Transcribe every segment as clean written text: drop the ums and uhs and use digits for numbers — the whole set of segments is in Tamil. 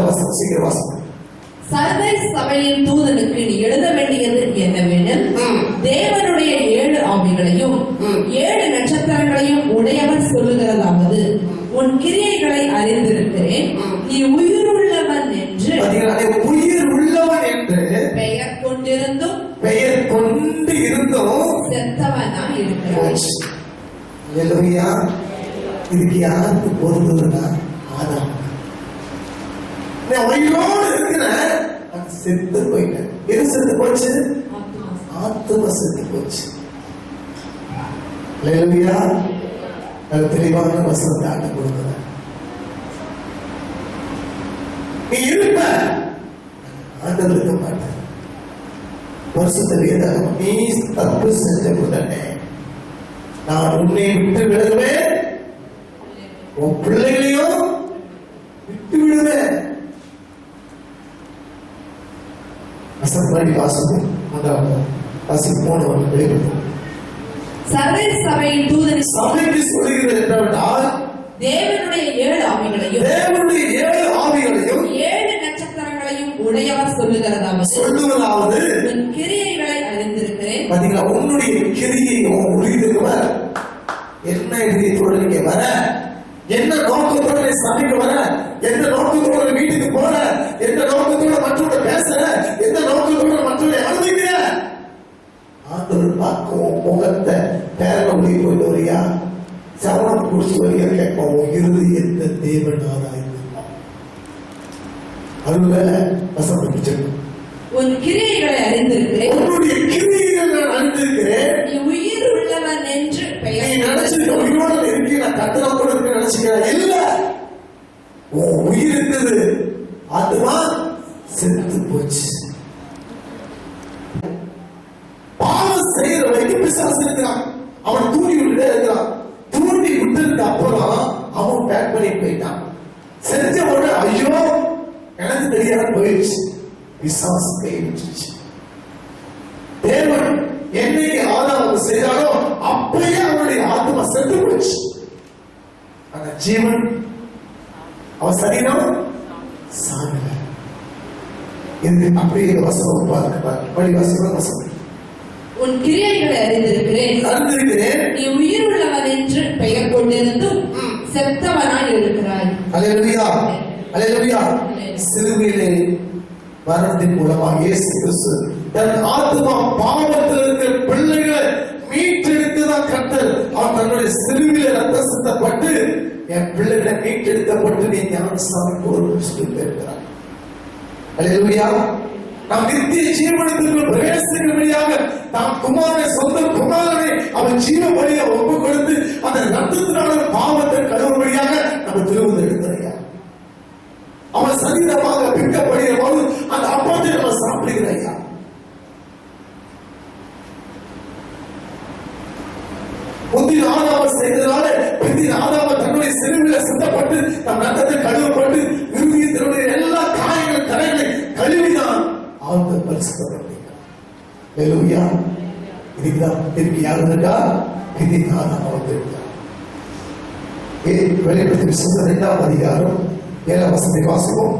வசனம் சீக்கிரம் வாசம். சர்தை சபையின் தூதனுக்கு நீ எழுத வேண்டியது என்னவெனில், தேவனுடைய 7 ஆவிகளையும் 7 நட்சத்திரங்களையும் உடையவர் சொல்லுகிறதாவது, உன் கிரியைகளை அறிந்திருக்கிறேன். நீ உயிருள்ளவன் என்று உயிர் உள்ளவன் என்று பெயர் கொண்டிருந்தும் செத்தவனாய் இருக்கிறாய். இதுக்கு யாருக்கு பொருந்துன்னா ஆதாம். உயிரோடு இருக்கிற செத்து போயிட்டேன். எது செத்து போச்சு? ஆத்மா செத்து போச்சு. தெளிவான வசனத்தை ஆட்ட கொடுக்குற நீ இருப்ப ஆண்டவர் இருக்க மாட்டேன். வருஷத்தை வேதாகம் நீ தப்பு செஞ்ச உடனே நான் உன்னை விட்டு விடுவேன், உன் பிள்ளைகளையும் விட்டு விடுவேன். அசம்படி வாசகம் வாசிக்கு போனவர்கள் வெளிப்படுத்தும். சர்தை சபையின் தூதன் சபைக்கு சொல்லுகிறது என்னவென்றால், தேவனுடைய 7 ஆவிகளையும் 7 நட்சத்திரங்களையும் உடையவர் சொல்லுவதாவது, உன் கிரியைகளை அறிந்திருக்கிறேன். பாத்தீங்களா, உன்னுடைய கிரியையும் உறுதிக்கு வர என்ன இதயத்தோடு நீங்க வர, என்ன நோக்கத்தோட சபைக்கு வர, எந்த நோக்கத்தோட வீட்டுக்கு போற, எந்த நோக்கத்தோட மற்றவங்க பேசுற, எந்த நோக்கத்தோட மற்றவங்க அனுமதிக்கிற, ஆண்டவர் பார்க்கவும் முகத்தை பேர ஒளி போயிட்டு வரியா, சவணம் குடிச்சு வரியா கேட்போம். இருதயத்தை தேவனாராய் அதுவேளை வசனம் பிடிச்சிருக்கும். உன் கிரியைகளை அறிந்திருக்கிறேன். உன்னுடைய கிரியைகள் நான் அறிந்திருக்கிறேன். நீ உயிர் உள்ளவன் என்று பெயர். நீ நினைச்சிருக்க உயிரோட இருக்கீங்க, நான் கத்தனா கூட இருக்க நினைச்சுக்கிறேன். இல்ல, உன் உயிர் இருந்தது, ஆத்மா செத்து போச்சு. பாவம் செய்யற வரைக்கும் பிசாசு இருக்கிறான். அவன் தூண்டி விட்டுட்டே இருக்கிறான். தூண்டி விட்டதுக்கு அப்புறம் அவன் பேக் பண்ணி போயிட்டான். செஞ்ச உடனே ஐயோ எனக்கு தெரியாத போயிடுச்சு. பிசாசு கைவிட்டுச்சு. தேவன் என்னைக்கு ஆதாரம் செய்தாரோ அப்படியே அவனுடைய ஆத்மா செத்து போச்சு. அந்த ஜீவன் அவன் சரீரம் சாகல. இது அப்படியே வசனம் படி வசனம். உன் கிரியைகளை அறிந்திருக்கிறேன். நீ உயிர் உள்ளவன் என்று பெயர் கொண்டிருந்தும் செத்தவனாய் இருக்கிறாய். அல்லேலூயா, அல்லேலூயா. சிலுவையிலே மரணத்தின் மூலமாக இயேசு கிறிஸ்து தன் ஆத்மா பாவத்தில் இருக்கிற பிள்ளைகளை மீட்டெடுத்துதான் கர்த்தர் அவன் தன்னுடைய சிலுவையில ரத்தம் சிந்தப்பட்டு என் பிள்ளைகளை மீட்டெடுக்கப்பட்டு நீ ஞானஸ்நானம் கொடுக்கிறார். அல்லேலூயா. நாம் நித்திய ஜீவனத்திற்கு பிரவேசிக்கும்படியாக நாம் குமாரனை, சொந்த குமாரனை அவன் ஜீவ வழியை ஒப்பு கொடுத்து அந்த ரத்தத்தினால பாவத்தை கழுவும்படியாக நம்ம திருவுந்து எடுக்கிறையா. அவன் சரீரமாக பிற்கப்படுகிற போது அந்த அப்பத்தை நம்ம சாப்பிடுகிறையா. முந்தின ஆதாம செய்ததால பிந்தின ஆதாம தன்னுடைய சிறுவில சிந்தப்பட்டு நம் ரத்தத்தை கழுவப்பட்டு இறுதியத்தினுடைய எல்லா காயங்கள் கரைகளை கழுவிதான் ஆழ்ந்த பரிசுத்தப்பட்டீர்கள். அல்லேலூயா. இதுதான் திருப்பி யார் இருக்கா? பிந்தின ஆதாம வந்திருக்கிறார். வெளிப்படுத்தின புத்தகம் 2ஆம் அதிகாரம் 7ஆம் வசனத்தை வாசிப்போம்.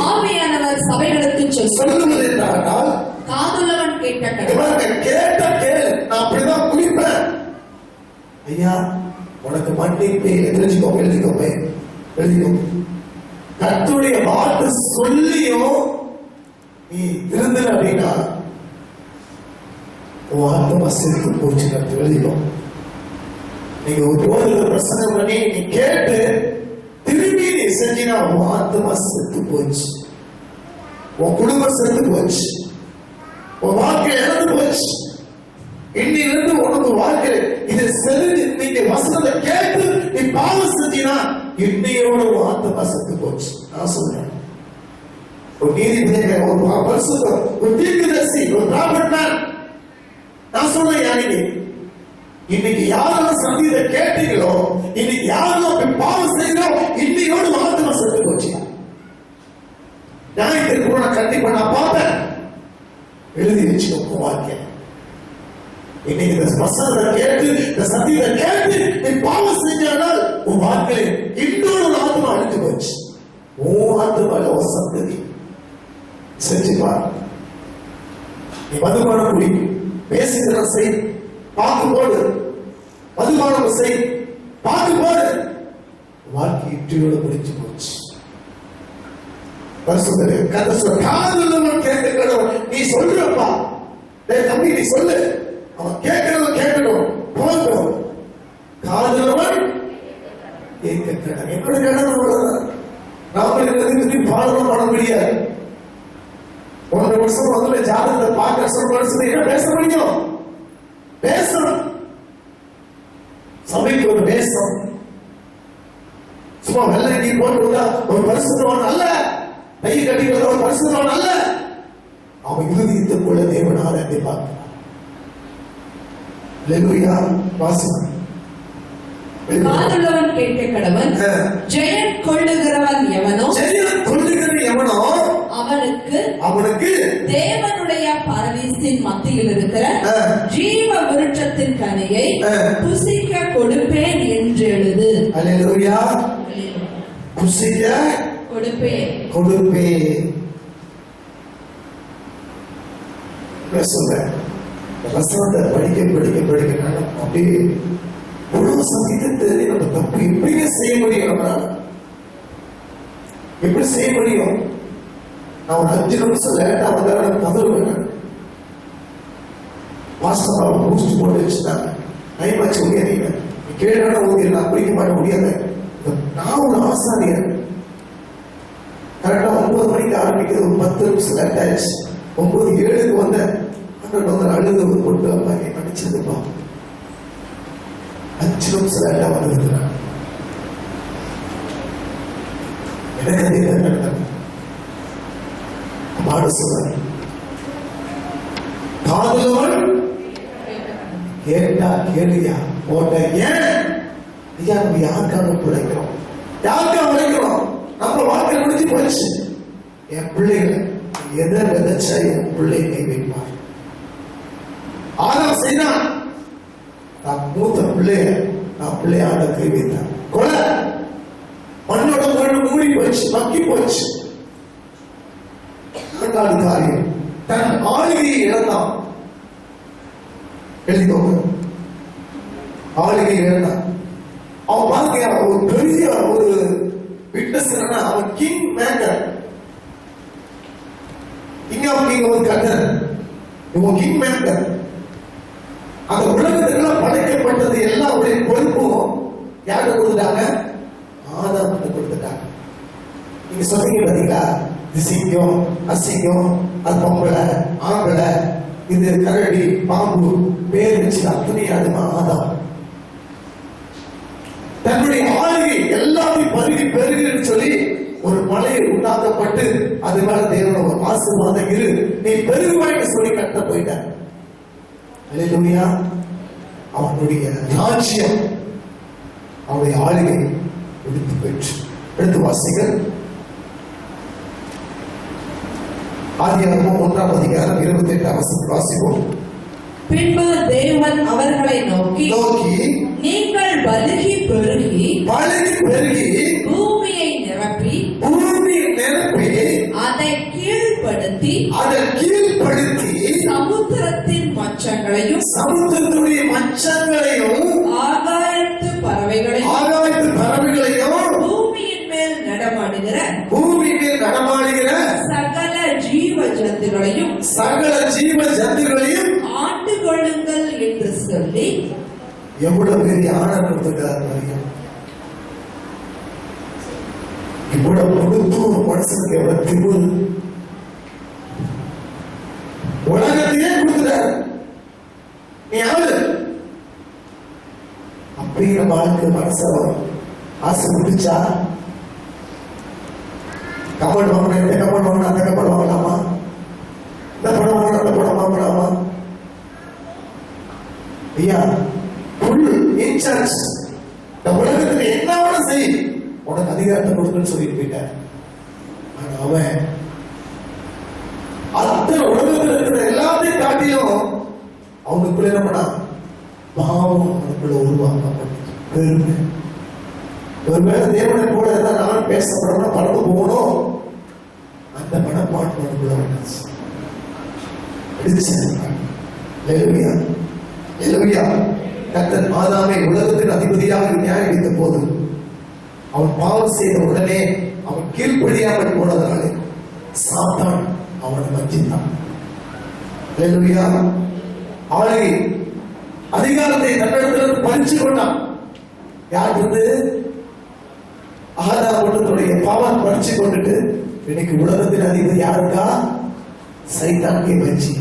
ஆவியானவர் சபைகளுக்கு சொல்லுவது என்றால், காதுள்ளவன் கேட்ட கேள், நான் அப்படிதான் குடிப்பேன். ஐயா, உனக்கு மன்னிப்பை எழுதிக்கோங்க. கர்த்தருடைய வார்த்தை சொல்லியும் நீ திருந்தல அப்படின்னா உன் ஆத்மா செத்து போச்சு. கர்த்தர் எழுதிக்கோ. நீங்க ஒரு பிரசங்கம் பண்ணி நீ கேட்டு திரும்பி நீ செஞ்சினா உன் ஆத்மா செத்து போச்சு, உன் குடும்பம் செத்து போச்சு, உன் வாழ்க்கை இழந்து போச்சு. இன்னிலிருந்து உனக்கு வாழ்க்கை இதை செஞ்சு நீங்க வசனத்தை கேட்டு நீ பாவம் செஞ்சினா இன்னையோட உன் ஆத்மா செத்து போச்சு. நான் சொல்றேன், ஒரு நீதிபதி, ஒரு பரிசுத்தர், ஒரு தீர்க்கதரிசி, ஒரு ராபர்ட், நான் சொல்றேன், இன்னைக்கு யாரும் சங்கீத கேட்டீங்களோ, இன்னைக்கு யாரும் பாவம் செய்யறோம், இன்னையோடு ஆத்மா செத்து போச்சு. ஞாயிற்று கூட கண்டிப்பா நான் பார்த்தேன். எழுதி வச்சுக்கோ வாழ்க்கை. இன்னைக்கு இந்த வசனத்தை கேட்டு, இந்த சங்கீத கேட்டு நீ பாவம் செஞ்சால் உன் வாழ்க்கை இன்னொரு ஆத்மா அழிஞ்சு போச்சு. உன் ஆத்மா சந்ததி. செஞ்சு பார். நீ மதுபானம் குடி, பேசுகிற செய், பாக்கு போடு, மதுபானம் செய், பாக்கு போடு, வாழ்க்கை இட்டியோட முடிஞ்சு போச்சு. காதுள்ளவன் கேட்கணும். நீ சொல்றப்பா, தம்பி நீ சொல்லு, அவன் கேட்கணும் கேட்கணும் போதும். காதுள்ளவன் கேட்கணும். என்னோட கடவுள் நாம பாடலாம் பண்ண முடியாது. 1.5 வருஷம் முதல்ல ஜாதகத்தை பார்க்க சொல்ல என்ன பேச முடியும்? பேசணும். சபைக்கு ஒரு பேசம் சும்மா வெள்ளை போட்டு ஒரு பரிசுத்தவன் அல்ல, கை கட்டிக்கிறத ஒரு பரிசுத்தவன் அல்ல. அவன் இருதயத்துக்குள்ள தேவன் ஆராய்ந்து பார்க்கிறான். அல்லேலூயா. வாசிக்கிறேன். காதுள்ளவன் கேட்க கடவன். ஜெயம் கொள்ளுகிறவன் எவனோ, ஜெயம் கொள்ளுகிறவன் எவனோ அவனுக்கு தேவனுடைய பரதீசின் மத்தியில் இருக்கிற ஜீவ விருட்சத்தின் கனியை புசிக்க கொடுப்பேன் என்று எழுது. அல்லேலூயா. புசிக்க கொடுப்பேன். சொல்றேன். படிக்க அப்படியே எவ்வளவு சங்கீதத்தை நம்ம தப்பு எப்படிங்க செய்ய முடியும்? நம்மளால எப்படி செய்ய முடியும்? நான் ஒரு 5 நிமிஷம் லேட்டா வந்தாலும் கதறுவேன். மாஸ்டர் பூஸ்ட் போட்டு வச்சுட்டாங்க, டைம் ஆச்சு முடியாது, கேள்வி ஊதிய நான் குடிக்க மாட்ட முடியாது. நான் ஒரு ஆசாரியர், கரெக்டா 9 மணிக்கு ஆரம்பிக்கிறது, ஒரு 10 நிமிஷம் லேட் ஆயிடுச்சு. 9:07 வந்தேன். அழுது ஒரு பொட்டு நினைச்சதுப்பா, 5 நிமிஷம் லேட்டா வந்திருக்கிறான். எனக்கு அது என்ன நடந்தது பாட சொல்ற. காதுள்ளவன் கேட்டா கேளியா போட்ட. ஏன் ஐயா நம்ம யாருக்காக பிழைக்கிறோம்? யாருக்காக உழைக்கிறோம்? நம்ம வாழ்க்கை முடிஞ்சு போச்சு. என் பிள்ளைகளை எதை விதைச்சா என் பிள்ளை கை வைப்பார். ஆதம் செய்தான், நான் மூத்த பிள்ளைய நான் பிள்ளையாட கை வைத்தான். கொலை மண்ணோட மூடி போச்சு, மக்கி போச்சு. காரியம் தன் ஆளுகையை இழந்தான். எழுதிக்கோங்க, ஆளுகையை இழந்தான். அவன் பாருங்க, ஒரு பெரிய ஒரு விட்னஸ் என்னன்னா, அவன் கிங் மேக்கர். இங்க ஒரு கட்டர், இவன் கிங் மேக்கர். அந்த உலகத்துக்கெல்லாம் படைக்கப்பட்டது எல்லாருடைய பொறுப்பும் யார்கிட்ட கொடுத்துட்டாங்க? ஆதாமுக்கு கொடுத்துட்டாங்க. நீங்க சொன்னீங்க பாத்தீங்களா, இது சிங்கம், அசிங்கம், அது பொம்பளை, ஆம்பளை, இது கரடி, பாம்பு, பேர் வச்சு அத்தனை அதுமா ஆதாம். தன்னுடைய ஆளுகை எல்லாத்தையும் பருகி பெருகுன்னு சொல்லி ஒரு மலையை உண்டாக்கப்பட்டு அது மேல தேவனோட ஒரு ஆசீர்வாதம் இரு, நீ பெருகுவாய்க்கு சொல்லி கட்ட போயிட்டார். அல்லேலூயா. அவனுடைய ராஜ்யம், அவனுடைய ஆளுகை எடுத்து பெற்று. எடுத்து வாசிகள். ஆதியாகமம் 1ஆம் அதிகாரம் 28ஆம் வசனம் வாசிப்போம். பின்பு தேவன் அவர்களை நோக்கி நீங்கள் பலுகி பெருகி பூமியை நிரப்பி அதை கீழ்ப்படுத்தி சமுத்திரத்தின் மச்சங்களையும் ஆகாயத்து பறவைகளையும் பூமியின் மேல் நடமாடுகிற சகல ஜீவ ஜந்துகளையும் ஆண்டு கொள்ளுங்கள் என்று சொல்லி. எவ்வளவு பெரிய ஆணை கொடுத்திருக்கிறார் பாருங்க. இவ்வளவு கொடுத்து ஒரு மனுஷனுக்கு எவ்வளவு திமிரு. உலகத்தையே கொடுக்கிறார். நீ யாரு? அப்படிங்கிற வாழ்க்கை மனச ஆசை முடிச்சா கப்பல் வாங்கின, இந்த கப்பல் வாங்கின, அந்த கப்பல் வாங்கலாமா? இந்த படம் வாங்கின, அந்த படம் வாங்கலாமா? ஐயா, ஃபுல் இன்சார்ஜ். இந்த உலகத்துல என்ன வேணும் செய், உனக்கு அதிகாரத்தை கொடுக்குன்னு சொல்லிட்டு போயிட்டார். ஆனா அவன் அத்தனை உலகத்தில் இருக்கிற எல்லாத்தையும் காட்டியும் அவனுக்குள்ள என்ன பண்ணா, பாவம் அவனுக்குள்ள உருவாக்கப்பட்டது. பெருமை. ஒருவேளை தேவனை போல இருந்தால் நான் பேசப்படணும், பறந்து போகணும், கம்பார்ட்மெண்ட்குள்ள வந்துச்சு. கர்த்தர் ஆதாமை உலகத்தின் அதிபதியாக நியாயவித்த போது அவன் பாவம் செய்த உடனே அவன் கீழ்ப்படியாமல் போனதனாலே சாத்தான் அவனை வஞ்சித்தான். அவனை அதிகாரத்தை தன்னிடத்திலிருந்து பறிச்சு கொண்டான். யார் வந்து ஆதாம் தன்னுடைய பாவம் பறிச்சு கொண்டுட்டு இன்னைக்கு உலகத்தின் அதிபதி யாருக்கா? சைத்தானுக்கே வச்சு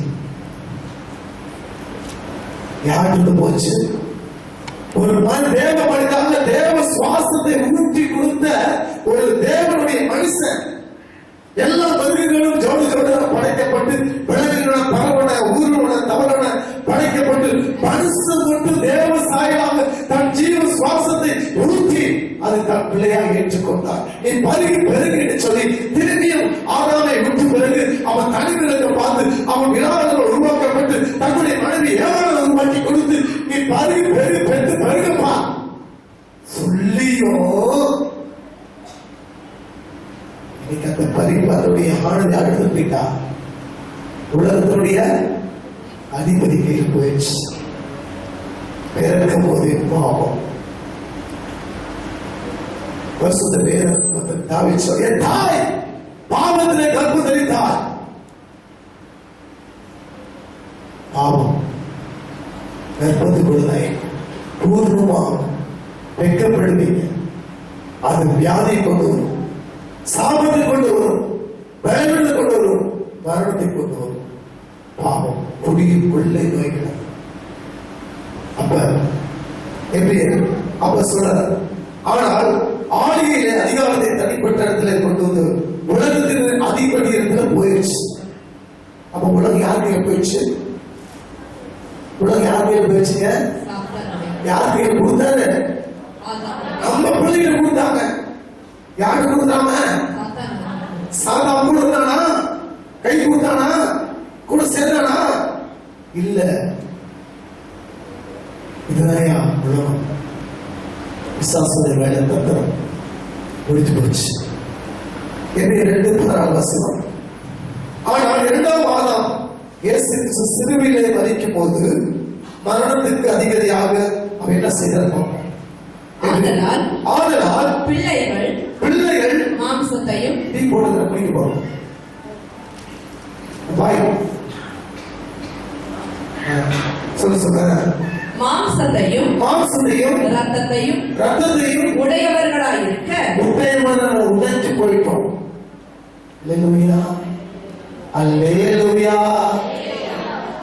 யாருக்கு போச்சு? ஒரு தேவ மனிதனாக தேவ சுவாசத்தை ஊற்றி கொடுத்த ஒரு தேவனுடைய மனுஷன் எல்லா மிருகங்களும் ஜோடி ஜோடியாக படைக்கப்பட்டு விலங்குகள பறவன ஊர்வன தவறன படைக்கப்பட்டு மனுஷன் மட்டும் தேவ சாயலாக தன் ஜீவ சுவாசத்தை ஊற்றி அதை தன் பிள்ளையாக ஏற்றுக்கொண்டார். நீ பருகி பெருகி என்று சொல்லி திரும்பியும் ஆதாமை விட்டு பிறகு அவன் தனிவிலத்தை பார்த்து அவன் விழாவில் உருவாக்கப்பட்டு தன்னுடைய மனைவி ஏவாளை உருவாக்கி கொடுத்து நீ பருகி பெருகி பெற்று பெருகப்பா சொல்லியோ இன்னைக்கு அந்த பரிபாலனுடைய ஆனதை அடுத்து போயிட்டா உலகத்தினுடைய அதிபதி கையில் போயிடுச்சு. பிறக்கும் போது பாவம் வருஷத்த பேர் தாவீது சொல்ல தாய் பாவத்திலே கற்பு தரித்தாய். பாவம் கற்பத்துக்குள்ளே பூர்வமாக வெட்கப்படுவீங்க. அது வியாதி கொண்டு வரும், சாபத்தை கொண்டு வரும், பயனத்தை கொண்டு வரும், மரணத்தை கொண்டு வரும். பாவம் குடியின் கொள்ளை நோய்கள். அப்ப எப்படி அப்ப சொல்ற ஆனால் ஆளுகையிலே அதிகாரத்தை தனிப்பட்ட இடத்துல கொண்டு வந்து உலகத்தின் அதிபதி இடத்துல போயிடுச்சு. அப்ப உலகம் யாருக்கு போயிடுச்சு? உலகம் யாருக்கு போயிடுச்சுங்க? யாருக்கு கொடுத்தாரு? நம்ம பிள்ளைங்க கொடுத்தாங்க. யாருக்கு கொடுத்தாங்க? சாதா கூட இருந்தானா? கை கொடுத்தானா? கூட சேர்ந்தானா? இல்ல. இதுதான் உலகம். விசுவாசத்தை வேலை தந்திரம் முடித்து போச்சு. என்னை 2:16 வாசிக்கிறோம். ஆனால் 2ஆம் ஆதாம் இயேசு கிறிஸ்து சிலுவையிலே மரிக்கும் போது மரணத்துக்கு அதிபதியாக அவன் என்ன செய்தார்? ஆதலால் பிள்ளைகள் மாம்சத்தையும் தீ போடுகிற முடிக்க போறோம். சொல்ல மாம்சத்தையும் ரத்தத்தையும் உடையவர்களாயிருக்க உடைஞ்சு போயிட்டோம். அல்லேலூயா அல்லேலூயா.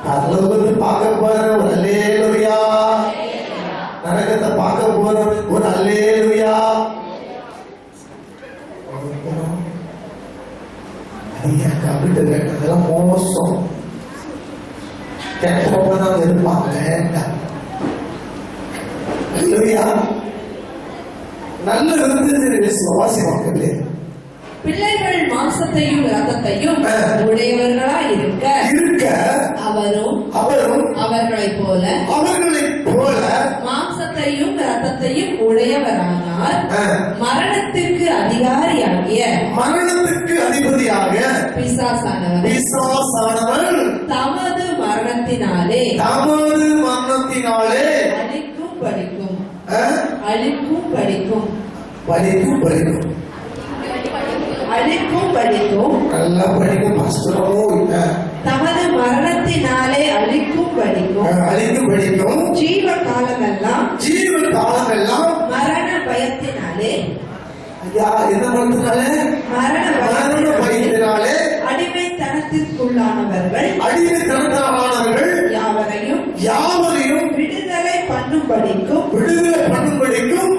பரலோகத்தை பார்க்க போற ஒரு அல்லேலூயா, நரகத்தை பார்க்க போற ஒரு அல்லேலூயா. கவிட்டு கேட்டதெல்லாம் மோசம். கேட்டவங்க தான் இருப்பாங்க. நல்ல வாசிப்பாங்க. பிள்ளைகள் மாம்சத்தையும் ரத்தத்தையும் உடையவர்களாய் இருக்க அவரும் அவர்களைப் போல மாம்சத்தையும் ரத்தத்தையும் உடையவரானார். மரணத்திற்கு அதிபதியாக பிசாசானவர் தமது மரணத்தினாலே அழிக்கும் படிக்கும் நல்லா படிக்கும் தமது மரணத்தினாலே அழிக்கும் படிக்கும் ஜீவ காலமெல்லாம் மரண பயத்தினாலே மரண பயத்தினாலே அடிமைத்தனத்திற்குள்ளானவர்கள் யாவரையும் விடுதலை பண்ணும்படிக்கும்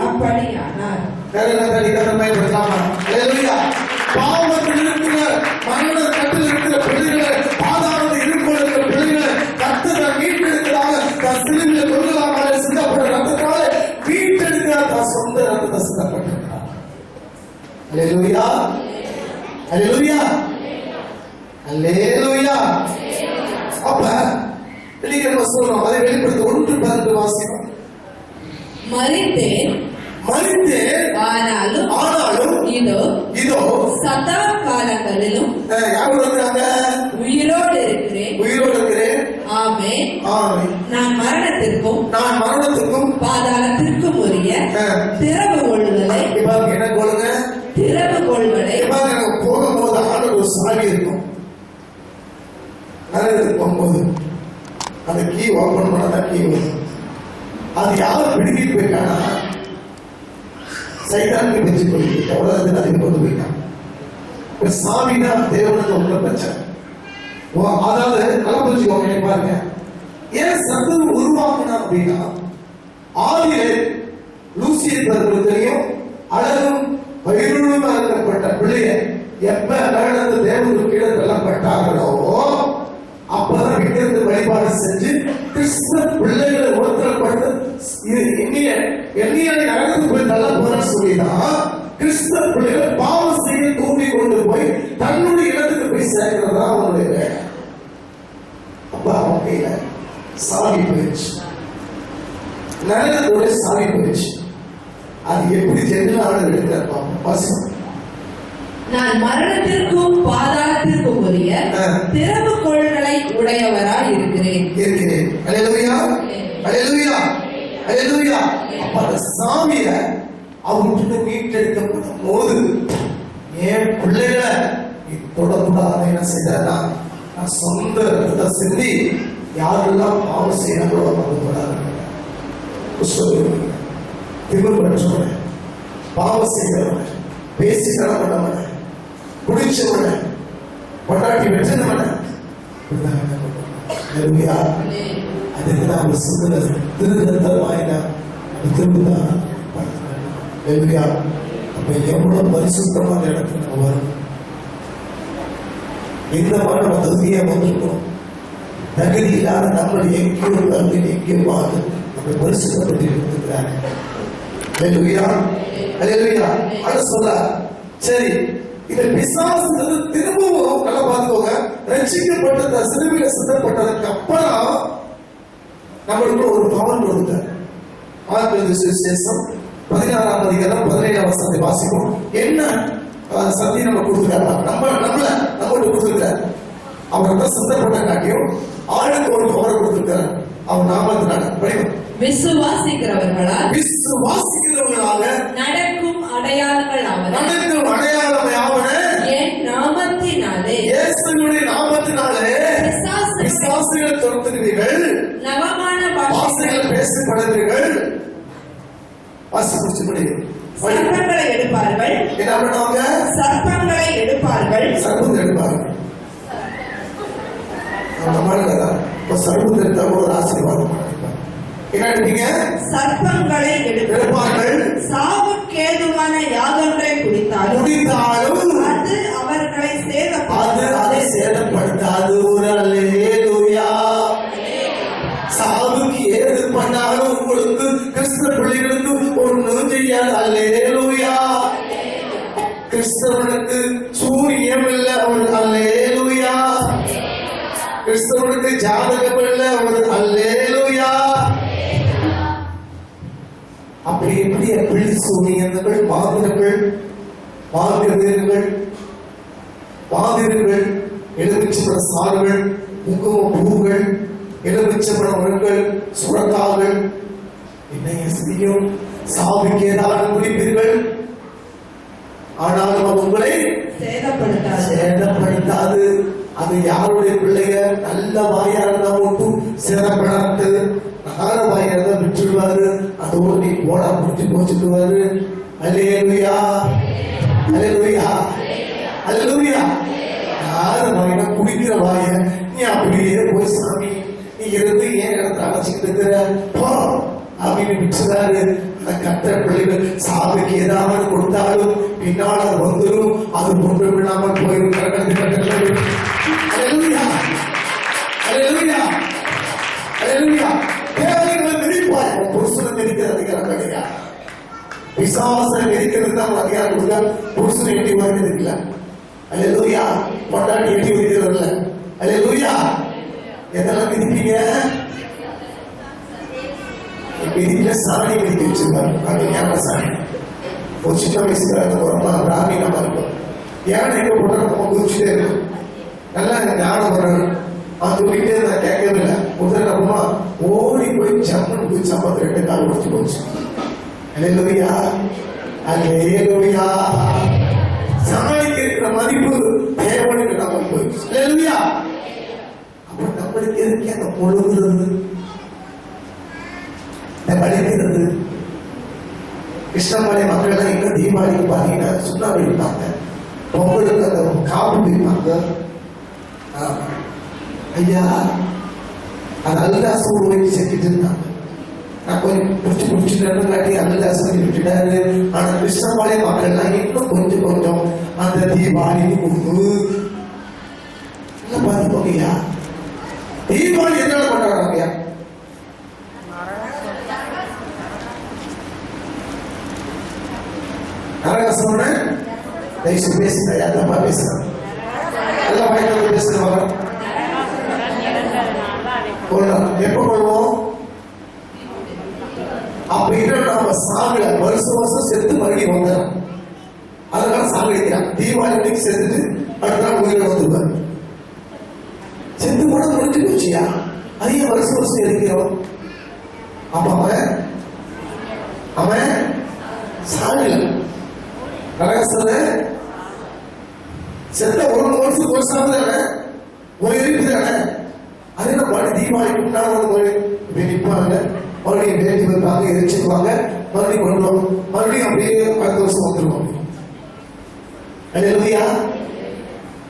அப்படியானார். பாவத்தில் இருக்கிற மரண கட்டில் இருக்கிற பிள்ளைகளை, பாதாளத்தில் இருக்கிற பிள்ளைகளை கர்த்தர் மீட்டெடுக்கிறாக தன் சிலுவையில் கொல்லலாக சிந்தப்பட்ட ரத்தத்தால மீட்டெடுக்கிறார். தன் சொந்த ரத்தத்தை சிந்தப்பட்டிருக்கிறார். அல்லேலூயா அல்லேலூயா அல்லேலூயா. அப்ப இன்னைக்கு நம்ம சொல்றோம், அதை வெளிப்படுத்த 1:12 வாசிக்கிறோம். மரித்தேன் ஆனாலும் இதோ சதா காலங்களில் நாட்களிலும் யாரோட இருக்கிறாங்க? உயிரோடு இருக்கிறேன். உயிரோடு இருக்கிறேன். ஆமென். ஆமென். நான் மரணத்திற்கும் பாதாளத்திற்கும் உரிய திறவுகோல்களை என்ன கொள்ளுங்க? திறவுகோல்களை போகும்போது ஆண்டு ஒரு சாவி இருக்கும். நரகத்துக்கு போகும்போது அந்த கீ ஓபன் பண்ணதான் கீ வரும். அது யாரும் பிடிக்கிட்டு போயிட்டானா சைதானுக்கு பெஞ்சு போயிட்டு அவ்வளவு அதை கொண்டு போயிட்டான். சாமினா தேவனுக்கு உள்ள பிரச்சனை. அதாவது நல்லா புரிஞ்சுக்கோங்க. பாருங்க, ஏன் சத்துரு உருவாக்குனா அப்படின்னா, ஆதியிலே லூசியர்களுக்கு தெரியும் அழகும் வயிறுமா இருக்கப்பட்ட பிள்ளைய எப்ப கடந்த தேவனுக்கு கீழே தள்ளப்பட்டார்களோ அப்பதான் இங்கிருந்து வழிபாடு செஞ்சு கிறிஸ்துவ பிள்ளைகளை ஒருத்தரப்பட்டு எண்ணிய நரகத்துக்கு போய் தள்ள போறேன்னு சொல்லிதான் கிறிஸ்துவ பிள்ளைகள் பாவம் செய்ய தூண்டி கொண்டு போய் தன்னுடைய இடத்துக்கு போய் சேர்க்கிறதா அவனுடைய வேலை. அப்ப அவன் கையில சாவி போயிடுச்சு, நரகத்தோட சாவி போயிடுச்சு. அது எப்படி ஜென்மனாக எடுக்கிறார் பாசம். நான் மரணத்திற்கும் பாதாளத்திற்கும் உரிய திறவுகோல்களை உடையவராய் இருக்கிறேன். அல்லேலூயா, அல்லேலூயா, அல்லேலூயா. அப்ப அந்த சாமியில அவருக்கு மீட்டெடுக்கப்படும் போது என் பிள்ளைகளை தொடக்கூடாத என்ன செய்யறா, நான் சொந்த ரத்தத்தை சிந்தி யாரெல்லாம் பாவம் செய்யறாங்களோ அவங்க தொடாது. திமிர் பெற்றவன, பாவம் செய்கிறவன, பேசி கடவுளவன, குடிச்சவன, கொண்டாட்டி வெற்றவன, அதுக்கு நாம் சிந்தனை திருத்தமாயினா திரும்பதான். அப்ப எவ்வளவு பரிசுத்தமான இடத்துல நம்ம வரும். இந்த மாதிரி நம்ம தகுதியா வந்திருக்கோம். தகுதி இல்லாத நம்மளை எங்கேயோ வந்து எங்கேயோ பார்த்து நம்ம பரிசுத்தப்பட்டு இருக்கிறாங்க. சொல்ல சரி, இந்த பிசாசு திரும்பவும் நல்லா பார்த்துக்கோங்க. ரட்சிக்கப்பட்ட சிலுவையில சிந்தப்பட்டதுக்கு அப்புறம் நம்மளுக்கு ஒரு பவன் கொடுத்தார். சுவிசேஷம் 16ஆம் அதிகாரம் 17ஆம் வசனத்தை வாசிப்போம். என்ன சக்தி நம்ம கொடுத்துருக்காரு? நம்மளோட கொடுத்துருக்காரு. அவர் தான் சிந்தப்பட்ட காட்டியும் ஆளுக்கு ஒரு பவர் கொடுத்துருக்காரு. அவர் நாமத்தினால படிக்கும். விசுவாசிக்கிறவர்களாக நடக்கும் அடையாளம் யாவன என் நாமத்தினாலே இயேசுவின் நாமத்தினாலே பிசாசுகள் துரத்துகிறீர்கள், நவமான பாஷைகள் பேசப்படுகிறீர்கள், சர்ப்பங்களை எடுப்பார்கள். என்ன பண்ணுவாங்க? சர்ப்பங்களை எடுப்பார்கள். சர்ப்பத்தை எடுப்பார்கள். சர்ப்பத்தை எடுத்தா ஒரு ஆசீர்வாதம். என்ன எடுப்பீங்க? சர்ப்பங்களை எடுப்பார்கள். சாவுக்கேதுவான யாதொன்றை குடித்தாலும் அது அவர்களை சேதப்படுத்தாது. ஒரு அல்லேலூயா. சாவுக்கு ஏது பண்ணாலும் உங்களுக்கு கிறிஸ்தவ பிள்ளைகளுக்கு ஒன்றும் செய்யாது. அல்லேலூயா. கிறிஸ்தவனுக்கு சூரியம் இல்ல, ஒரு அல்லேலூயா. கிறிஸ்தவனுக்கு ஜாதகம் இல்ல, ஒரு அல்லேலூயா. அப்படி எப்படி பிள்ளை சூரியங்கள், மாதிரர்கள், எலுமிச்சம்பழ சாறுகள், குங்கும பூகள், எலுமிச்சம்பழ முழங்கள், சுரக்காகள் என்ன செய்யும்? சாவுக்கு ஏதாவது குடிப்பீர்கள், ஆனாலும் அது உங்களை சேதப்படுத்தாது. அது யாருடைய பிள்ளைங்க? நல்ல வாயாரதா மட்டும் சேதப்படாது. நகார வாயாரதா விட்டுருவாரு. அதோடு நீ போடா முடிச்சு போச்சுக்குவாரு. அல்லேலூயா, அல்லேலூயா, அல்லேலூயா. யாரு வாயினா குடிக்கிற வாய நீ அப்படியே போய் சாமி நீ இருந்து ஏன் இடத்துல அமைச்சுக்கிட்டு இருக்கிற போ அப்படின்னு விட்டுறாரு. அந்த கட்ட பிள்ளைகள் சாவுக்கு ஏதாவது கொடுத்தாலும் பின்னால் அது வந்துடும். அது ஒன்று விடாமல் போயிடும். தேவைகளை விதிப்பாய். புருஷனை விதிக்கிற அதிகாரம் கிடையாது. விசுவாசனை விதிக்கிறது தான் அதிகாரம் கொடுக்க. புருஷனை எட்டி வருகிறது இல்லை. அல்லேலூயா. கொண்டாடி எட்டி வருகிறது இல்லை. அல்லேலூயா. எதெல்லாம் விதிப்பீங்க? விதிக்கல சாணி விதிக்க வச்சிருப்பாரு. அது ஞாபக சாணி. ஒரு சின்ன வயசுல ஒரு பிராமியமா இருக்கும். ஏன்னா எங்க போட்டா குதிச்சுட்டே இருக்கும். நல்லா ஞானம் வர்றாரு. அவன் சொல்லிட்டே இருந்தா கேட்கவே இல்லை. முதல்ல அம்மா ஓடி போய் ஜம்மன் போய் சம்பளம் 2 கால் உடச்சு போச்சு. அல்லேலூயா, அல்லேலூயா. சமாளிக்க இருக்கிற மதிப்பு தேவனுக்கு நம்ம போயிடுச்சு. அல்லேலூயா. அப்ப நம்மளுக்கு எதுக்கு அந்த பொழுதுறது, படிக்கிறது? கிருஷ்ணமலை மக்கள் எங்க தீபாவளிக்கு பாத்தீங்கன்னா சுண்ணாம்பு இருப்பாங்க, பொங்கலுக்கு அந்த காப்பு இருப்பாங்க. ஐயா அது அல்லதாசு உருவாக்கி செஞ்சுட்டு இருந்தாங்க. நான் கொஞ்சம் முடிச்சுட்டு காட்டி அல்லதாசு விட்டுட்டாரு. ஆனா கிருஷ்ணமலை மக்கள்லாம் இன்னும் கொஞ்சம் அந்த தீபாவளிக்கு கொடுத்து பாத்துக்கோங்கய்யா. தீபாவளி என்ன பண்றாங்க? நரகாசுரன தயவுசெய்து பேசுங்க. யாரா பேசுறாங்க? எல்லாம் வாய்ப்பு பேசுறவங்க எப்ப கொள்வோம்? அப்படின்னா நம்ம சாகல, வருஷம் செத்து மறுபடியும் வந்தோம். அதனால சாகடிக்கிறான். தீபாவளி செத்துட்டு அடுத்த நாள் உயிரை வந்துருவார். செத்து கூட முடிஞ்சு போச்சியா? அதிக வருஷம் இருக்கிறோம். அப்ப அவன் சாகல. நரகாசுரன செத்த ஒரு வருஷம் தானே, ஒரு இருக்கு தானே. அது என்ன பாடி தீபாவளிக்கு முன்னாடி நிற்பாங்க, மறுபடியும் வேண்டி வைப்பாங்க, எரிச்சுக்குவாங்க, மறுபடியும் கொள்ளுவாங்க, மறுபடியும் அப்படியே அடுத்த வருஷம் வந்துருவாங்க. அல்லேலூயா.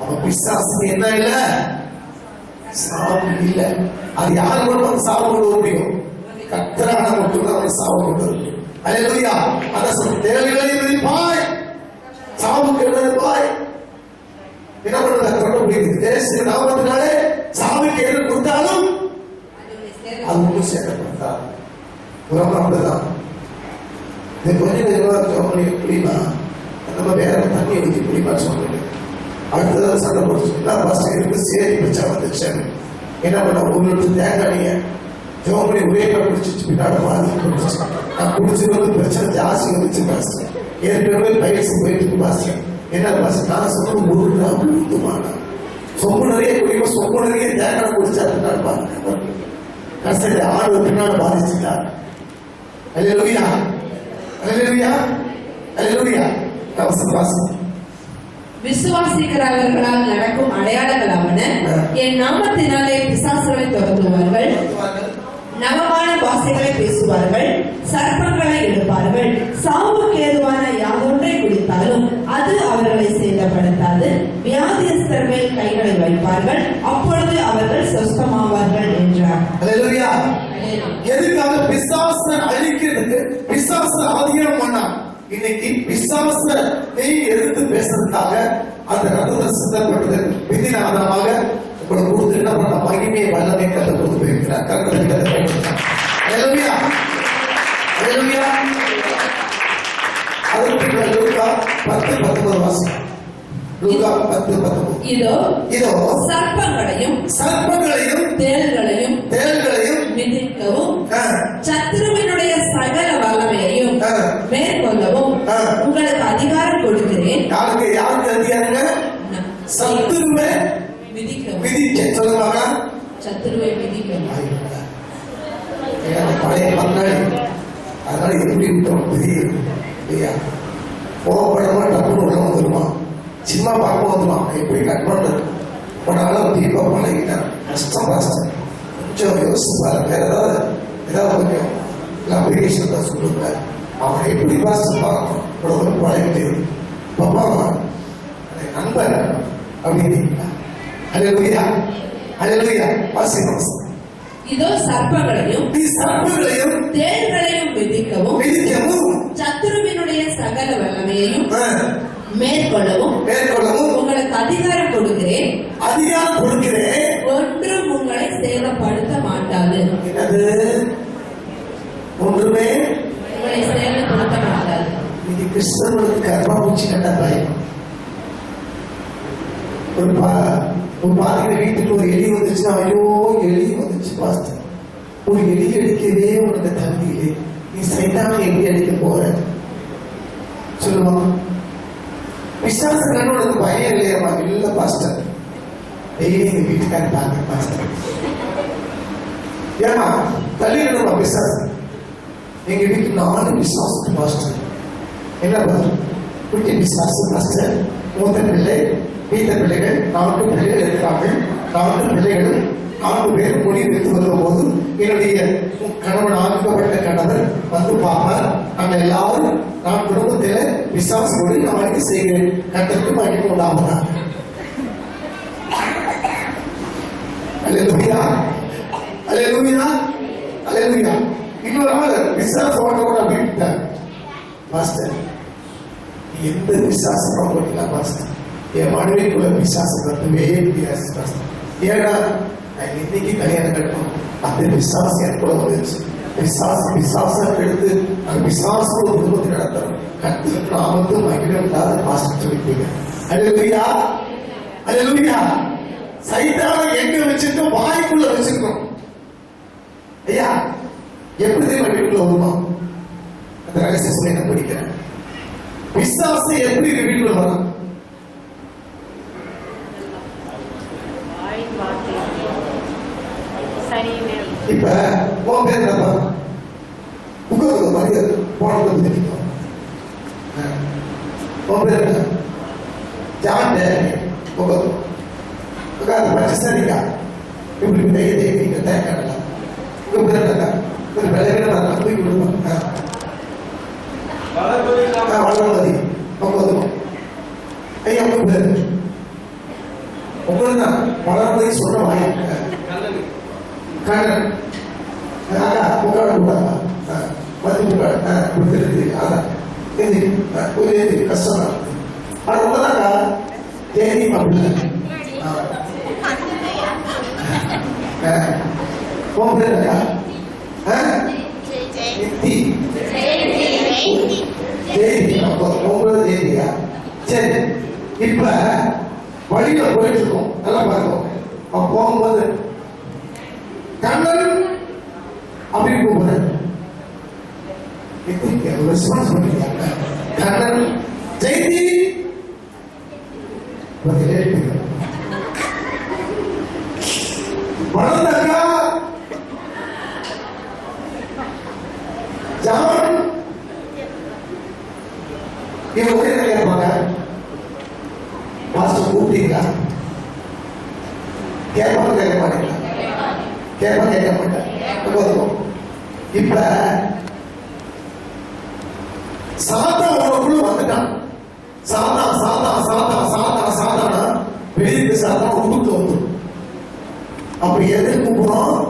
அப்ப பிசாசுக்கு என்ன இல்ல? சாவு இல்ல. அது யாரு கூட சாவு கொண்டு வர முடியும்? கர்த்தரான மட்டும்தான் அவன் சாவு கொண்டு வர முடியும். அல்லேலூயா. அதான் சொல்ல தேவைகளை மதிப்பாய், சாவுக்கு எழுதிப்பாய். என்ன பண்றது? தொட முடியுது. நாமத்தினாலே சாமிக்கு எது கொடுத்தாலும் அது ஒன்றும் சேர்க்கப்பட்டா அப்படிதான். கொஞ்சம் புரியுமா? நம்ம வேற தண்ணி ஊற்றி புரியுமா சொல்லுங்க. அடுத்ததாக சண்டை போட்டு சேரி பிரச்சனை வந்துச்சு. என்ன பண்ண? உங்களுக்கு தேங்காய் ஜோமணி ஒரே பிடிச்சிச்சு, பின்னாடி பாதிச்சு. நான் குடிச்சது பிரச்சனை ஜாஸ்தி வந்துச்சு. பாஸ்ட் ஏற்கனவே பயிற்சி போயிட்டு பாஸ்ட் என்ன பாஸ்ட் நான் சொன்ன ஒரு நாள் ஊத்துமானா சொம்பு நிறைய குடிக்கும், சொம்பு நிறைய தேங்காய் குடிச்சா பின்னாடி பாருங்க. கடைசியில் ஆடு பின்னாடி பாதிச்சுட்டார். அல்லேலூயா, அல்லேலூயா, அல்லேலூயா. விசுவாசிக்கிறவர்களால் நடக்கும் அடையாளங்களாவன, என் நாமத்தினாலே பிசாசுகளை துரத்துவார்கள், நவமான பாஷைகளை பேசுவார்கள், சர்ப்பங்களை எடுப்பார்கள், சாவுக்கு ஏதுவான யாதொன்றை குடித்தாலும் அது அவர்களை சேதப்படுத்தாது, வியாதியஸ்தர் மேல் கைகளை வைப்பார்கள், அப்பொழுது அவர்கள் சொஸ்தமாவார்கள் என்றார். அல்லேலூயா. எதுக்காக? பிசாசை அழிக்கிறதுக்கு பிசாசை ஆதிக்கம் பண்ணான். இன்னைக்கு பிசாசை எதிர்த்து பேசுறதுக்காக அந்த ரத்தத்தை சித்தப்பட்டது விதிநாதமாக உங்களுக்கு கொடுத்து என்ன பண்ண மகிமையை வல்லமை கற்று கொடுத்து போயிருக்கிறார். அல்லேலூயா, அல்லேலூயா. அதற்கு லூக்கா 10:19 வாசிங்க. லூக்கா 10:19. இதோ சர்ப்பங்களையும் தேள்களையும் மிதிக்கவும் சத்துருவினுடைய சகல வல்லமையையும் மேற்கொள்ளவும் உங்களுக்கு அதிகாரம் கொடுக்கிறேன். யாருக்கு அதிகாரங்க? சத்துருவை மிதிக்க சொல்லுவாங்க. சத்துருவை மிதிக்கவும். பழைய பங்காளி அதனால எப்படி விட்டோம் தெரியும் இல்லையா? கோவப்படமா டப்புன்னு உள்ள வந்துருமா, சின்ன பார்க்க வந்துருவான். எப்படி கட் பண்றது? போனாலும் தீபம் பழகிட்டான். கஷ்டம் கொஞ்சம் யோசிச்சு பாருங்க. வேற ஏதாவது கொஞ்சம் அப்ளிகேஷன் தான் சொல்லுங்க. அவன் எப்படி பாஸ்டர் பார்க்கணும்? இவ்வளவு பழகிட்டு பாப்பா நண்பன் அப்படின்னா அல்லேலூயா, அல்லேலூயா. வாசிங்க. இதோ சர்ப்பங்களையும் தேள்களையும் மிதிக்கவும் சத்துருவினுடைய சகல வல்லமையையும் மேற்கொள்ளவும் உங்களுக்கு அதிகாரம் கொடுக்கிறேன். ஒன்றும் உங்களை சேதப்படுத்த மாட்டாது. ஒன்றுமே உங்களை சேதப்படுத்த மாட்டாது. இது கிறிஸ்தவனுக்கு கர்மாபூச்சி கண்ட பயம். ஒரு பாதிக்கிற வீட்டுக்கு ஒரு எலி வந்துச்சுன்னா, ஐயோ எலி வந்துச்சு பாஸ்ட், ஒரு எலி அடிக்கவே உனக்கு தகுதியிலே, நீ சைத்தான எலி அடிக்க போற சொல்லுவாங்க. பிசாசு கண்ணோட பயம் இல்லையம்மா? இல்ல பாஸ்டர், டெய்லி எங்க வீட்டுக்காரர் பாக்க பாஸ்டர். ஏமா தள்ளிடணுமா பிசாசு? எங்க வீட்டுக்கு 4 பிசாசு பாஸ்டர். என்ன பாஸ்டர்? குட்டி பிசாசு பாஸ்டர். மூத்த பிள்ளை, வீட்ட பிள்ளைகள் 4 பிள்ளைகள் இருக்கிறார்கள். 4 பிள்ளைகளும் 4 பேர் மொழி வைத்து வருகிற போது என்னுடைய கணவன் ஆக்கப்பட்ட கணவர் வந்து பார்ப்பார். நாங்கள் எல்லாரும் நான் குடும்பத்தில விசாசோடு நாளைக்கு செய்கிறேன். கட்டத்து மகிழ்ச்சி உண்டாகிறார். அல்லேலூயா, அல்லேலூயா, அல்லேலூயா. இன்னொரு ஆள் விசாசோட அப்படின்ட்டார். பாஸ்டர், எந்த விசாசம் போட்டீங்களா பாஸ்டர்? என் மனைவிக்குள்ள விசாசம் கட்டவே முடியாது பாஸ்டர். ஏன்னா நான் இன்னைக்கு கல்யாணம் கட்டணும், அந்த விசாசம் எனக்குள்ள வந்துருச்சு. விசாசம் எடுத்து அந்த விசாசோட குடும்பத்தை நடத்துறோம். கட்டுக்கு நாமத்து மகிழம் இல்லாத பாஸ்டர் சொல்லிப்பீங்க. அல்லேலூயா, அல்லேலூயா. சைத்தான எங்க வச்சிருக்கோம்? வாய்க்குள்ள வச்சிருக்கோம். ஐயா எப்படி வீட்டுக்குள்ள வருமா? அந்த ரகசிய சொல்லி நான் படிக்கிறேன். விசாசம் எப்படி வீட்டுக்குள்ள வரும்? இப்ப உன் பேர் என்னப்பா? உங்க மாதிரி போனது தெரியும். உன் பேர் என்ன? ஜான் சரிக்கா இப்படி தேய்க்க தேங்காய் உங்க பேர் என்னக்கா? ஒரு விளையாட தூக்கி விடுவாங்க. வளர்மதி உங்க ஐயா உங்க பேர் உங்களுக்கு தான் வளர்மதி சொல்ற வாங்க. கண்ணன் புகார் மதி புகார் கொடுத்துருக்கு. அதான் ஒரு கஷ்டம் தான். அது உங்கதாக்கா தேதி அப்படின்னா உன் பேர் இருக்கா? தேதியா? சரி, இப்ப வழியில போயிட்டு இருக்கோம். நல்லா பார்க்கணும். அவன் போகும்போது கண்ணன் அப்படின்னு கூப்பிடுறேன். ரெஸ்பான்ஸ் பண்ணுறீங்க. கண்ணன் ஜெயந்தி வளர்ந்தக்கா ஜான் இவங்க ஒரே கேட்பாங்க. பாஸ்டர் கூப்பிட்டீங்களா? கேட்பாங்க கேட்க மாட்டீங்களா? கேட்பாங்க கேட்க மாட்டேன். இப்ப சாத்தா உனக்குள்ள வந்துட்டான். சாத்தா சாத்தா சாத்தா சாத்தா சாத்தானா வெளியே சாத்தா உடுத்து வந்து அப்ப எதை கூப்பிடும்?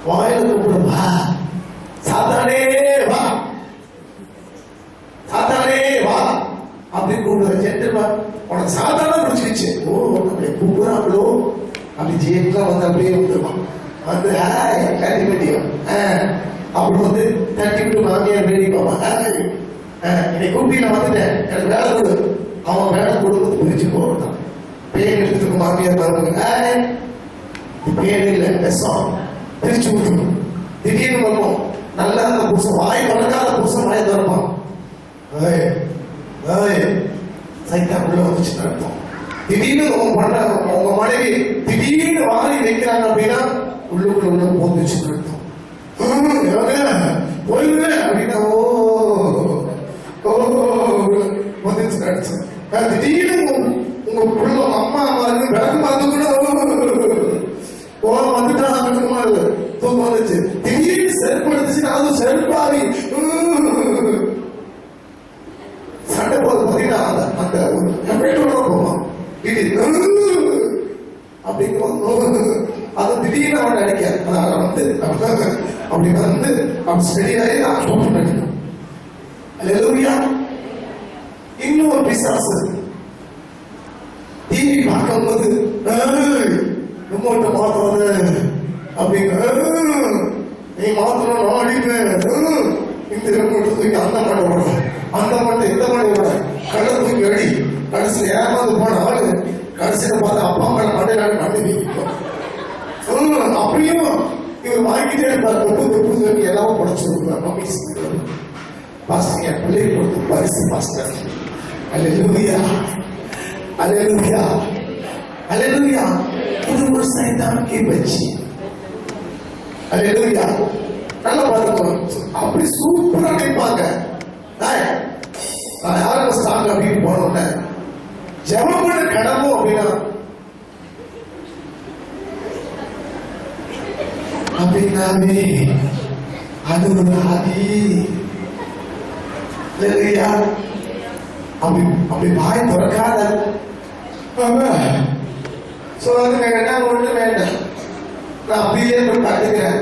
வாயில கூப்பிடும். வா சாத்தானே வா, சாத்தானே வா அப்படின்னு கூப்பிடுற. ஜென்டல்மா உனக்கு சாத்தானா பிடிச்சிருச்சு. ஓ அப்படி கூப்பிடுறாங்களோ அப்படி ஜெயிக்கலாம் வந்து அப்படியே வந்துருவான். வந்து கட்டி கட்டியும் அப்படி வந்து தட்டி விட்டு மாமியார் வேடி பார்ப்பான். இன்னைக்கு கூப்பிட்டு நான் வந்துட்டேன், எனக்கு வேலை கொடு. அவன் வேலை கொடுத்து பிரிச்சு போறான். பேர் எடுத்துட்டு மாமியார் பாருங்க. பேர் இல்லை விஷம் பிரிச்சு விட்டுரும். திடீர்னு வருவோம். நல்லா அந்த புருஷன் வாய் வளர்க்காத புருஷன் வாய் தரப்பான். சைத்தான் உள்ள வந்துச்சு நடத்தும். திடீர்னு உங்க மனைவி திடீர்னு வாரி வைக்கிறாங்க அப்படின்னா உள்ளுக்குள்ள உள்ள போந்துச்சு நடத்தும். போயிடுவே அப்படின்னா வந்துச்சு நடத்தும். திடீர்னு உங்க புள்ள அம்மா விளக்கு பார்த்து கூட கோலம் வந்துட்டான். தூக்கம் வந்துச்சு. திடீர்னு செருப்பு எடுத்துச்சு. அதுவும் செருப்பாவி சண்டை போது பார்த்தீங்கன்னா அந்த வீட்டோட போவான். இது அப்படிங்குவாங்க. அது திடீர்னு அவன் நினைக்காது. அதை வந்து அப்படி வந்து அவன் சரியாயி நான் சொல்ல நினைக்கணும். அல்லேலூயா. இன்னொரு பிசாசு டிவி பார்க்கும்போது ரிமோட்டை மாத்துறது அப்படிங்க. நீ மாத்தணும் நான் அடிப்பேன். இந்த ரிமோட்டை தூக்கி அந்த மாட்டை விடும், அந்த மாட்டை இந்த மாட்டை விட கடை தூக்கி அடி. கடைசியில் ஏமாந்து போன ஆளு கடைசியில் பார்த்து அப்பா அம்மா மண்டையிலான மண்டை நீக்கிட்டோம். அப்படியும் இவர் வாங்கிட்டே இருப்பார். எல்லாரும் படைச்சிருக்கிறார். பாஸ்டர் என் பிள்ளைக்கு கொடுத்து பரிசு பாஸ்டர் அல்லேலூயா, அல்லேலூயா, அல்லேலூயா. இது ஒரு சைத்தானுக்கே பச்சி. அல்லேலூயா. நல்லா பாருங்க, அப்படி சூப்பரா நிற்பாங்க. நான் யாரும் ஸ்டார்ட் அப்படின்னு போனோம்னா ஜெபம் பண்ண கடமும் அப்படின்னா அப்படின்னாமே அது ஒரு ஆதி. இல்லையா? அப்படி வாய் திறக்காத சொல்லுங்க, என்ன ஒண்ணு வேண்டாம், நான் அப்படியே போய் பார்த்துக்கிறேன்.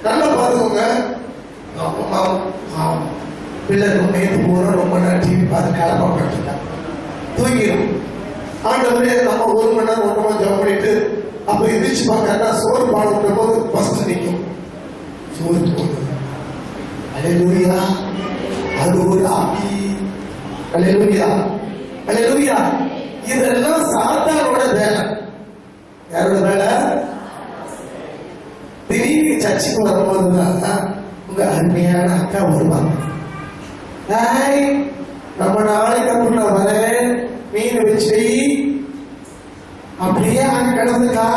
நல்லா பார்த்துக்கோங்க. பிள்ளை நேற்று போகிறோம், ரொம்ப நேரம் டிவி பார்த்து கிளம்பப்பட்டுருக்கேன், தூங்கிடும். ஆண்டவரே நம்ம 1 மணி நேரம் 1 மணி ஜெபம் பண்ணிட்டு அப்ப எதிர்த்து பார்க்கறா சோறு பாடுற போது ஃபர்ஸ்ட் நிற்கும் சோறு போடுது. அல்லேலூயா, அது ஒரு ஆவி. அல்லேலூயா, அல்லேலூயா. இதெல்லாம் சாத்தானோட வேலை. யாரோட வேலை? திடீர்னு சர்ச்சுக்கு வரும்போதுதான் உங்க அருமையான அக்கா வருவாங்க. நம்ம நாளைக்கு அப்புறம் நான் வரேன், மீன் வச்சு அப்படியே அங்க கிடந்துக்கா.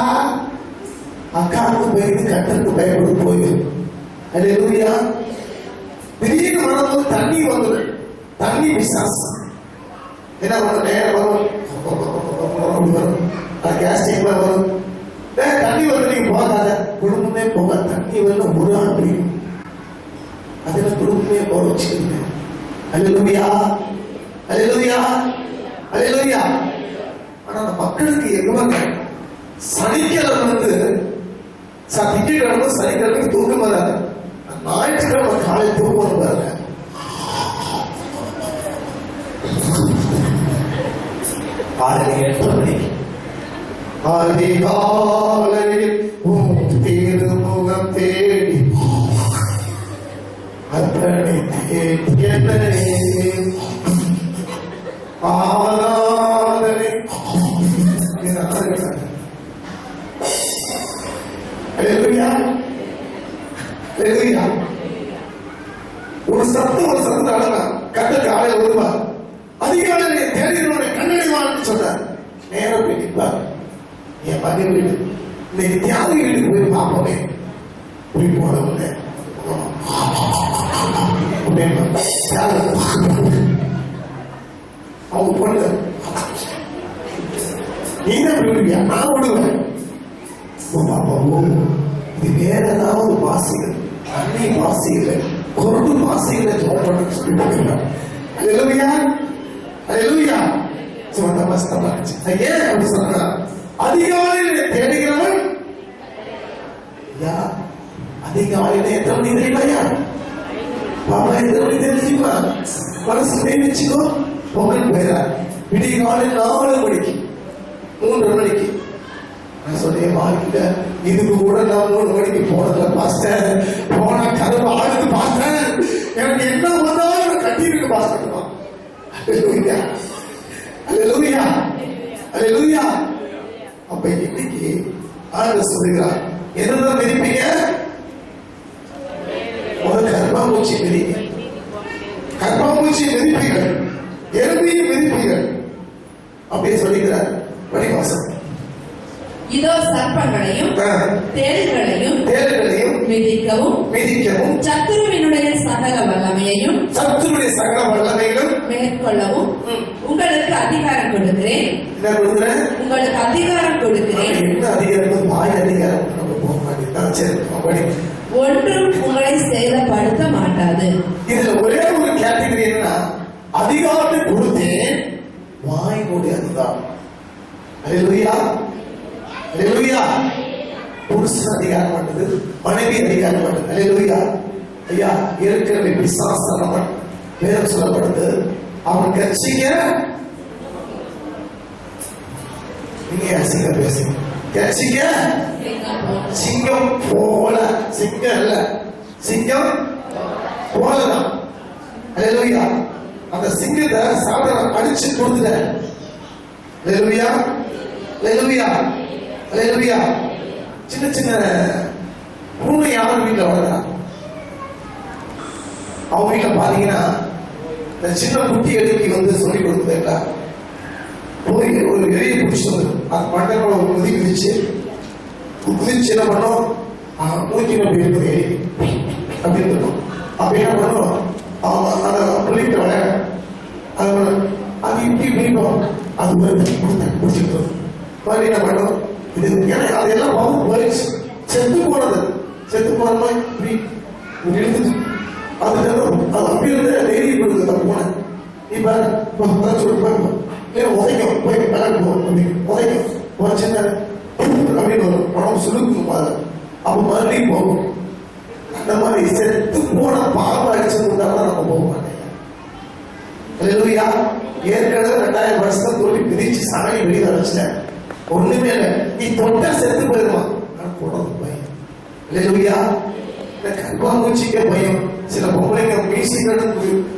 அக்காவுக்கு போயிட்டு கட்டலுக்கு பயப்படு போயிடும். அல்லேலூயா. திடீர்னு வரும்போது தண்ணி வந்துடும். தண்ணி பிசாசு என்ன பண்ண நேரம் வரும், கேஸ் டேங்க்ல வரும். தண்ணி வந்து நீங்க போகாத, குடும்பமே போக. தண்ணி வந்து ஒரு ஆள் பிடிக்கும், அதுல குடும்பமே போக வச்சுக்கோங்க. அல்லேலூயா, அல்லேலூயா, அல்லேலூயா. ஆனா அந்த மக்களுக்கு எங்க சனிக்கிழமை வந்து திங்கட்கிழமை சனிக்கிழமை தூக்கம் வராது. ஞாயிற்றுக்கிழமை காலை தூக்கம் வராது. அதிகாலையில் திருமுகம் தேடி அத்தனை ஆராதனை. அல்லேலூயா, அல்லேலூயா. ஒரு சத்தம் அழகா கட்ட காலையில் வருவா. அதிகாலையிலே தேடினோட கண்ணடிவான்னு சொன்னார். நேரம் போய் நிற்பார். என் மகன் வீடு இன்னைக்கு தியாகி வீட்டுக்கு போய் பார்ப்போமே. போய் போனவங்க அவங்க பொண்ணு நீங்க விடுவியா? நான் விடுவேன். இது வேற ஏதாவது வாசிகள், அன்னை வாசிகளை, கொண்டு வாசிகளை சொல்லி போகிறார். அல்லேலூயா, அல்லேலூயா. ஏன் அப்படி சொல்ற? அதிகாலையிலே தேடுகிறவன் யார்? அதிகாலையிலே எத்தனை மணி தெரியுமா? பாபா எத்தனை மணி தெரிஞ்சுமா? மனசு வச்சுக்கோ. பொங்கல் போயிடார். விடிய காலையில் 4 மணிக்கு 3 மணிக்கு நான் சொன்னேன், வாழ்க்கையில இதுக்கு கூட நான் 3 மணிக்கு போனதுல பாஸ்டர், போன கருவு ஆடுது பாஸ்டர், எனக்கு என்ன வந்தாலும் கட்டியிருக்கு பாஸ்டர். அல்லேலூயா, அல்லேலூயா, அல்லேலூயா. அப்ப இன்னைக்கு ஆண்டவர் சொல்கிறார், என்னதான் விரிப்பீங்க? முதல் கர்ப்பாம்பூச்சி விரிங்க, கர்ப்பாம்பூச்சி விரிப்பீர்கள், எறும்பையும் விரிப்பீர்கள் அப்படியே சொல்லுகிறார். பணிவாசம். இதோ சர்ப்பங்களையும் தேள்களையும் மிதிக்கவும் சத்துருவினுடைய சகல வல்லமையையும் மேற்கொள்ளவும் உங்களுக்கு அதிகாரம் கொடுக்கிறேன். என்ன கொடுக்கிறேன்? உங்களுக்கு அதிகாரம் கொடுக்கிறேன். என்ன அதிகாரம்? வாய் அதிகாரம். ஒன்றும் உங்களை சேதப்படுத்த மாட்டாது. இதுல ஒரே ஒரு கேட்டகரி என்னன்னா, அதிகாரத்தை கொடுத்தேன், வாய்னுடைய அதிகாரம். அல்லேலூயா, அல்லேலூயா. புருஷன் அதிகாரம் பண்ணது, மனைவி அதிகாரம் பண்ணது. அல்லேலூயா. ஐயா, ஏற்கனவே பிசாசனவன் வேதம் சொல்லப்படுது, அவன் கட்சிங்க. நீங்க அசிங்க பேசுங்க. கட்சிங்க சிங்கம் போல, சிங்கம் இல்ல, சிங்கம் போலதான். அல்லேலூயா. அந்த சிங்கத்தை சாதனம் அடிச்சு கொடுத்துட்ட. அல்லேலூயா, அல்லேலூயா, அல்லேலூயா. சின்ன சின்ன பூனை யாரும் வீட்டில் வளர்க்குறான். அவங்க வீட்டில் பார்த்தீங்கன்னா இந்த சின்ன குட்டி எழுப்பி வந்து சொல்லிக் கொடுத்தேன்டா, போய் ஒரு எரியை பிடிச்சிட்டு வந்து அது மண்டல குதிச்சு என்ன பண்ணோம், மூக்கில போயிருக்கிற எரி அப்படின்னு இருக்கும். அப்ப என்ன பண்ணும், அவங்க அதை சொல்லிட்டு விளையாட அது இப்படி பிடிக்கும், அது பிடிச்சிட்டு மாதிரி என்ன பண்ணும். இது ஏன்னா அதெல்லாம் வகுப்பு போயிடுச்சு, செத்து போனது மாதிரி இப்படி இழுத்துச்சு. அது அப்படி இருந்து எரி கொடுக்குது அந்த போன. இப்ப சொல்லுவாங்க உதைக்கும், போய் விளையாட்டு போகும், உதைக்கும் ஒரு சின்ன அப்படின்னு ஒரு உடம்பு சுருக்கும் பாரு, அப்ப மறுபடியும் போகும். அந்த மாதிரி செத்து போன பாம்பு அடிச்சு கொடுத்தாலும் நம்ம போக மாட்டேங்க. ஏற்கனவே 2000 வருஷத்தை தோண்டி பிரிச்சு சாணி வெளியில வச்சுட்டேன், ஒண்ணுமே இல்லை, நீ தொட்ட செத்து போயிருவான். போடுறது பயம் இல்லையா? இந்த கர்வாம்பூச்சிக்கே பயம். சில பொம்பளைங்க மீசிகளும்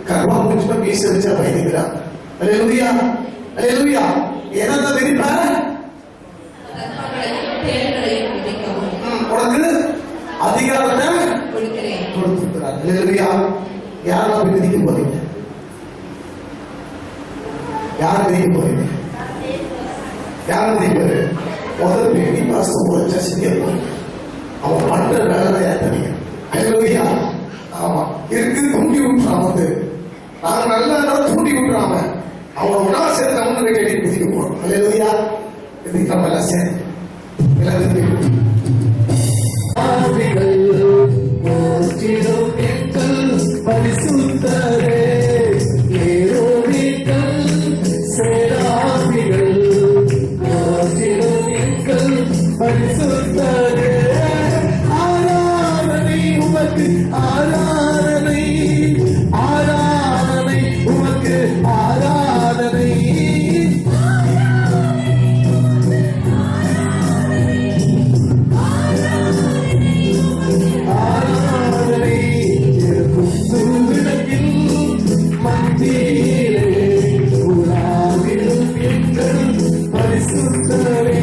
கர்வாம்பூச்சிமா மீசி வச்சா பயந்துக்கிறான். அல்லேலூயா அல்லேலூயா. என்னதான் விரிப்ப உனக்கு அதிகாரத்தை கொடுத்திருக்கிறார். அல்லேலூயா. யாரெல்லாம் விதிக்க போறீங்க? யார் விதிக்க போறீங்க? யார் விதிப்பாரு? முதல் பேட்டி மாசம் போச்சா சிந்திய போறீங்க. அவன் பண்ற வேலை ஏத்தனீங்க. அல்லேலூயா. ஆமா இருக்கு, தூண்டி விட்டுறான். வந்து நாங்க நல்லா தூண்டி விட்டுறாம அவன் உணா சேர்த்து அவனு கேட்டி குதிக்க போறோம். அல்லேலூயா. இதுக்கு நம்ம எல்லாம் சேர்ந்து எல்லாத்தையும் பரிசுத்தரே பரிசுத்தரே ஆராதனை உமக்கு, ஆராதனை ஆராதனை உமக்கு, ஆராதனை ஆராதனை குத்துவிளக்கில் மத்தியிலே உலாவிடும் எங்கள் பரிசுத்தரே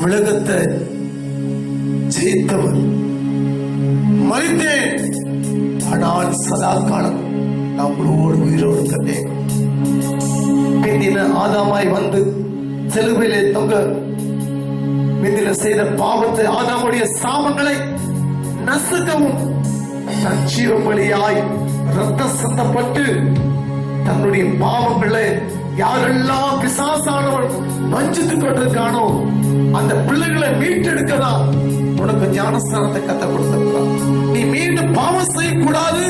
உலகத்தை ஜெயித்தவர். மறித்தேன், ஆனால் சதா காலம் நம்மளோடு உயிரோடு கண்டேன். பின்னின ஆதாமாய் வந்து சிலுவையிலே தொங்க பின்னில செய்த பாவத்தை, ஆதாமுடைய சாபங்களை நசுக்கவும் தன் ஜீவபலியாய் ரத்த சத்தப்பட்டு தன்னுடைய பாவங்களை யாரெல்லாம் பிசாசானவன் வஞ்சித்துக் கொண்டிருக்கானோ அந்த பிள்ளைகளை மீட்டெடுக்கதான் உனக்கு ஞானஸ்தானத்தை கத்த கொடுத்திருக்கிறார். நீ மீண்டும் பாவம் செய்யக்கூடாது,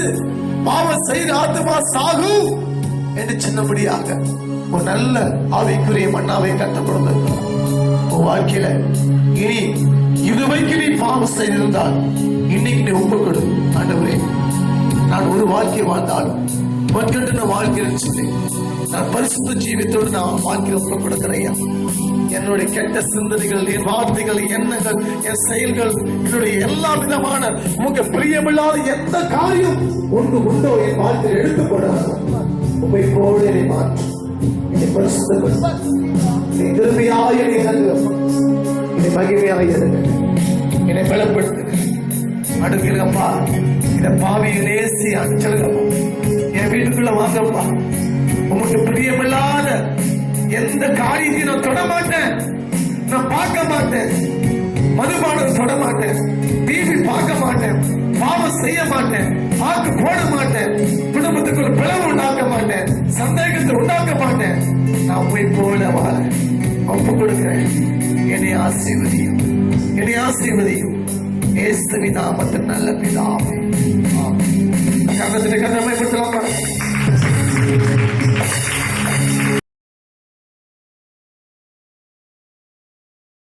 பாவம் செய்த ஆத்துமா சாகும் என்று சின்னபடியாக ஒரு நல்ல ஆவிக்குரிய மன்னாவை கத்த கொடுத்திருக்கிறார். உன் வாழ்க்கையில இனி இதுவரைக்கும் நீ பாவம் செய்திருந்தால் இன்னைக்கு நீ ஒப்பு கொடு. ஆண்டவரே, நான் ஒரு வாழ்க்கை வாழ்ந்தாலும் உட்கண்ட வாழ்க்கையில் சொல்லி நான் பரிசுத்த ஜீவித்தோடு நான் வாழ்க்கையில் ஒப்பு கொடுக்கிறேன். என்னுடைய கெட்ட சிந்தனைகள், என் வார்த்தைகள், எண்ணங்கள், என் செயல்கள், என்னுடைய எல்லா விதமான உங்க பிரியமில்லாத எந்த காரியம் ஒன்று உண்டோ என் வாழ்க்கையில் எடுத்துக்கொண்டார் உண்மை போல என்னை மாற்று. என்னை பரிசுத்தப்படுத்த, என்னை திரும்பியாக என்னை இறங்குகிறப்பா, என்னை மகிமையாக இறங்க, என்னை பலப்படுத்து. அடுக்கிறப்பா, இந்த பாவியை நேசி அச்சலுங்கப்பா, என் வீட்டுக்குள்ள வாங்கப்பா. உமக்கு பிரியமில்லாத எந்த காரியத்தையும் நான் தொட மாட்டேன், நான் பார்க்க மாட்டேன். மதுபானம் தொட மாட்டேன், டிவி பார்க்க மாட்டேன், பாவம் செய்ய மாட்டேன், வாக்கு போட மாட்டேன், குடும்பத்துக்குள்ள பிளவு உண்டாக்க மாட்டேன், சந்தேகத்தை உண்டாக்க மாட்டேன். நான் போய் போல வாழ ஒப்பு கொடுக்கிறேன். என்னை ஆசீர்வதியும், என்னை ஆசீர்வதியும். இயேசுவின் நாமத்தில் நல்ல பிதாவே, ஆமென். கர்த்தருடைய